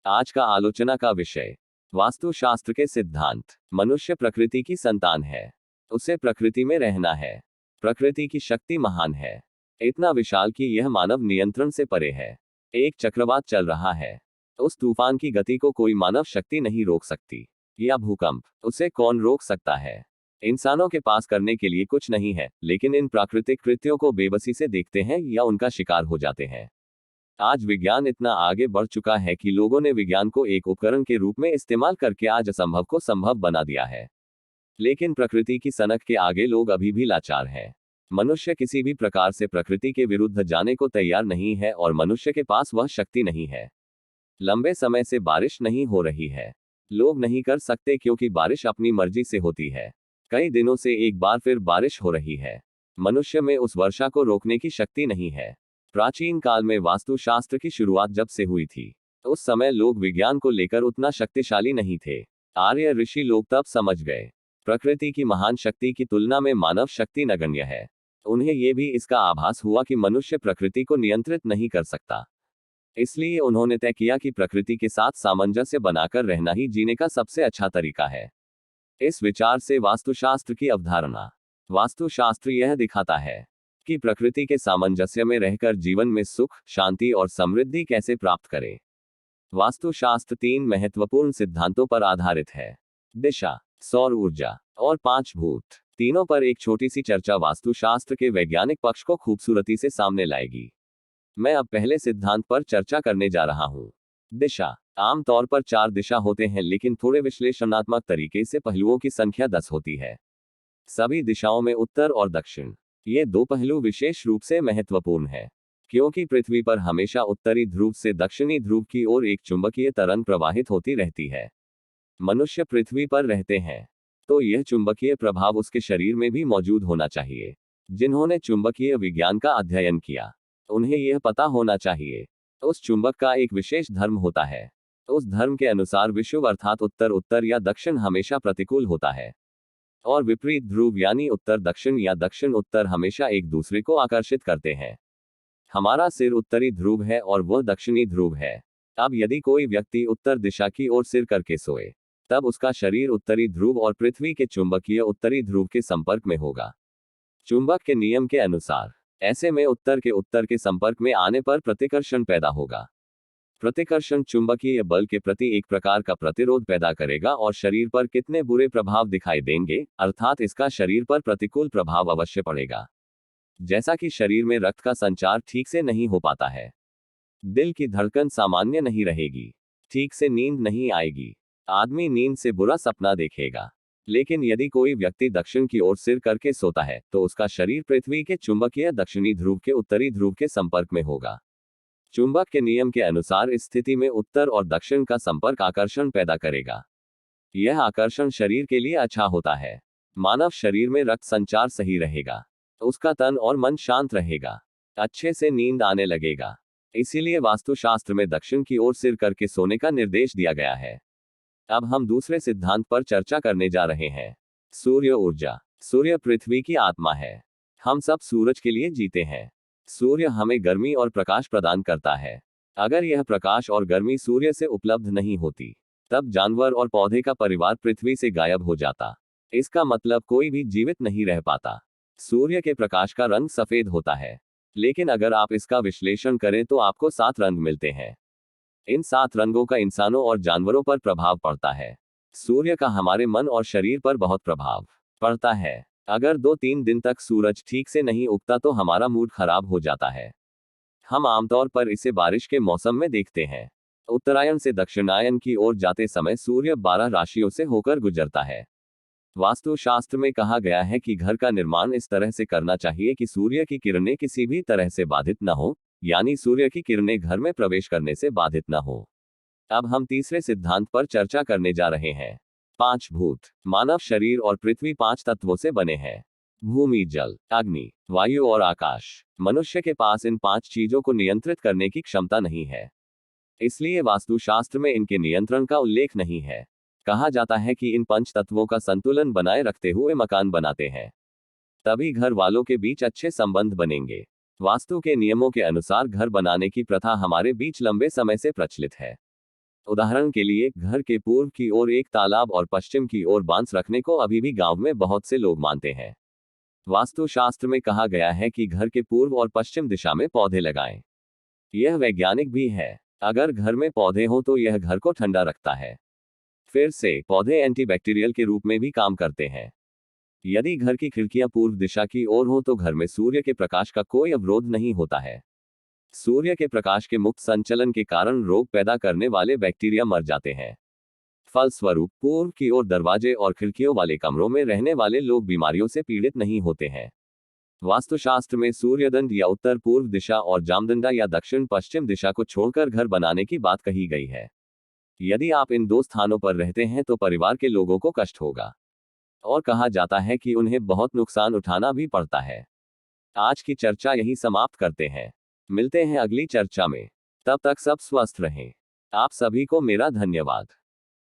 आज का आलोचना का विषय, वास्तुशास्त्र के सिद्धांत। मनुष्य प्रकृति की संतान है, उसे प्रकृति में रहना है। प्रकृति की शक्ति महान है, इतना विशाल कि यह मानव नियंत्रण से परे है। एक चक्रवात चल रहा है, उस तूफान की गति को कोई मानव शक्ति नहीं रोक सकती। या भूकंप, उसे कौन रोक सकता है। इंसानों के पास करने के लिए कुछ नहीं है, लेकिन इन प्राकृतिक कृत्यों को बेबसी से देखते हैं या उनका शिकार हो जाते हैं। आज विज्ञान इतना आगे बढ़ चुका है कि लोगों ने विज्ञान को एक उपकरण के रूप में इस्तेमाल करके आज असंभव को संभव बना दिया है। लेकिन प्रकृति की सनक के आगे लोग अभी भी लाचार हैं। मनुष्य किसी भी प्रकार से प्रकृति के विरुद्ध जाने को तैयार नहीं है और मनुष्य के पास वह शक्ति नहीं है। लंबे समय से बारिश नहीं हो रही है। लोग नहीं कर सकते क्योंकि बारिश अपनी मर्जी से होती है। कई दिनों से एक बार फिर बारिश हो रही है। मनुष्य में उस वर्षा को रोकने की शक्ति नहीं है। प्राचीन काल में वास्तुशास्त्र की शुरुआत जब से हुई थी, उस समय लोग विज्ञान को लेकर उतना शक्तिशाली नहीं थे। आर्य ऋषि लोग तब समझ गए, प्रकृति की महान शक्ति की तुलना में मानव शक्ति नगण्य है। उन्हें यह भी इसका आभास हुआ कि मनुष्य प्रकृति को नियंत्रित नहीं कर सकता। इसलिए उन्होंने तय किया कि प्रकृति के साथ सामंजस्य बनाकर रहना ही जीने का सबसे अच्छा तरीका है। इस विचार से वास्तुशास्त्र की अवधारणा। वास्तुशास्त्र यह दिखाता है कि प्रकृति के सामंजस्य में रहकर जीवन में सुख, शांति और समृद्धि कैसे प्राप्त करें। वास्तुशास्त्र 3 महत्वपूर्ण सिद्धांतों पर आधारित है: दिशा, सौर ऊर्जा और 5 भूत। तीनों पर एक छोटी सी चर्चा वास्तुशास्त्र के वैज्ञानिक पक्ष को खूबसूरती से सामने लाएगी। मैं अब पहले सिद्धांत पर चर्चा करने जा रहा हूं। दिशा। आमतौर पर 4 दिशा होते हैं, लेकिन थोड़े विश्लेषणात्मक तरीके से पहलुओं की संख्या 10 होती है। सभी दिशाओं में उत्तर और दक्षिण, ये 2 पहलू विशेष रूप से महत्वपूर्ण है, क्योंकि पृथ्वी पर हमेशा उत्तरी ध्रुव से दक्षिणी ध्रुव की ओर एक चुंबकीय तरंग प्रवाहित होती रहती है। मनुष्य पृथ्वी पर रहते हैं, तो यह चुंबकीय प्रभाव उसके शरीर में भी मौजूद होना चाहिए। जिन्होंने चुंबकीय विज्ञान का अध्ययन किया, उन्हें यह पता होना चाहिए, उस चुंबक का एक विशेष धर्म होता है। उस धर्म के अनुसार विषुव अर्थात उत्तर उत्तर या दक्षिण हमेशा प्रतिकूल होता है, और विपरीत ध्रुव यानी उत्तर दक्षिण या दक्षिण उत्तर हमेशा एक दूसरे को आकर्षित करते हैं। हमारा सिर उत्तरी ध्रुव है और वह दक्षिणी ध्रुव है। अब यदि कोई व्यक्ति उत्तर दिशा की ओर सिर करके सोए, तब उसका शरीर उत्तरी ध्रुव और पृथ्वी के चुंबकीय उत्तरी ध्रुव के संपर्क में होगा। चुंबक के नियम के अनुसार ऐसे में उत्तर के संपर्क में आने पर प्रतिकर्षण पैदा होगा। प्रतिकर्षण चुंबकीय बल के प्रति एक प्रकार का प्रतिरोध पैदा करेगा और शरीर पर कितने बुरे प्रभाव दिखाई देंगे, अर्थात इसका शरीर पर प्रतिकूल प्रभाव अवश्य पड़ेगा। जैसा कि शरीर में रक्त का संचार ठीक से नहीं हो पाता है, दिल की धड़कन सामान्य नहीं रहेगी, ठीक से नींद नहीं आएगी, आदमी नींद से बुरा सपना देखेगा। लेकिन यदि कोई व्यक्ति दक्षिण की ओर सिर करके सोता है, तो उसका शरीर पृथ्वी के चुंबकीय दक्षिणी ध्रुव के उत्तरी ध्रुव के संपर्क में होगा। चुंबक के नियम के अनुसार इस स्थिति में उत्तर और दक्षिण का संपर्क आकर्षण पैदा करेगा। यह आकर्षण शरीर के लिए अच्छा होता है। मानव शरीर में रक्त संचार सही रहेगा, उसका तन और मन शांत रहेगा, अच्छे से नींद आने लगेगा। इसीलिए वास्तुशास्त्र में दक्षिण की ओर सिर करके सोने का निर्देश दिया गया है। अब हम दूसरे सिद्धांत पर चर्चा करने जा रहे हैं: सूर्य ऊर्जा। सूर्य पृथ्वी की आत्मा है। हम सब सूरज के लिए जीते हैं। सूर्य हमें गर्मी और प्रकाश प्रदान करता है। अगर यह प्रकाश और गर्मी सूर्य से उपलब्ध नहीं होती, तब जानवर और पौधे का परिवार पृथ्वी से गायब हो जाता। इसका मतलब कोई भी जीवित नहीं रह पाता। सूर्य के प्रकाश का रंग सफेद होता है, लेकिन अगर आप इसका विश्लेषण करें तो आपको 7 रंग मिलते हैं। इन 7 रंगों का इंसानों और जानवरों पर प्रभाव पड़ता है। सूर्य का हमारे मन और शरीर पर बहुत प्रभाव पड़ता है। अगर 2-3 दिन तक सूरज ठीक से नहीं उगता तो हमारा मूड खराब हो जाता है। हम आमतौर पर इसे बारिश के मौसम में देखते हैं। उत्तरायण से दक्षिणायन की ओर जाते समय सूर्य 12 राशियों से होकर गुजरता है। वास्तुशास्त्र में कहा गया है कि घर का निर्माण इस तरह से करना चाहिए कि सूर्य की किरणें किसी भी तरह से बाधित न हो, यानी सूर्य की किरणें घर में प्रवेश करने से बाधित न हो। अब हम तीसरे सिद्धांत पर चर्चा करने जा रहे हैं: 5 भूत। मानव शरीर और पृथ्वी 5 तत्वों से बने हैं: भूमि, जल, अग्नि, वायु और आकाश। मनुष्य के पास इन 5 चीजों को नियंत्रित करने की क्षमता नहीं है, इसलिए वास्तुशास्त्र में इनके नियंत्रण का उल्लेख नहीं है। कहा जाता है कि इन 5 तत्वों का संतुलन बनाए रखते हुए मकान बनाते हैं, तभी घर वालों के बीच अच्छे संबंध बनेंगे। वास्तु के नियमों के अनुसार घर बनाने की प्रथा हमारे बीच लंबे समय से प्रचलित है। उदाहरण के लिए, घर के पूर्व की ओर एक तालाब और पश्चिम की ओर बांस रखने को अभी भी गांव में बहुत से लोग मानते हैं। वास्तुशास्त्र में कहा गया है कि घर के पूर्व और पश्चिम दिशा में पौधे लगाएं। यह वैज्ञानिक भी है। अगर घर में पौधे हों तो यह घर को ठंडा रखता है। फिर से, पौधे एंटीबैक्टीरियल के रूप में भी काम करते हैं। यदि घर की खिड़कियां पूर्व दिशा की ओर हो तो घर में सूर्य के प्रकाश का कोई अवरोध नहीं होता है। सूर्य के प्रकाश के मुक्त संचलन के कारण रोग पैदा करने वाले बैक्टीरिया मर जाते हैं। फलस्वरूप, पूर्व की ओर दरवाजे और खिड़कियों वाले कमरों में रहने वाले लोग बीमारियों से पीड़ित नहीं होते हैं। वास्तुशास्त्र में सूर्यदंड या उत्तर पूर्व दिशा और जामदंडा या दक्षिण पश्चिम दिशा को छोड़कर घर बनाने की बात कही गई है। यदि आप इन दो स्थानों पर रहते हैं तो परिवार के लोगों को कष्ट होगा और कहा जाता है कि उन्हें बहुत नुकसान उठाना भी पड़ता है। आज की चर्चा यही समाप्त करते हैं। मिलते हैं अगली चर्चा में। तब तक सब स्वस्थ रहें। आप सभी को मेरा धन्यवाद।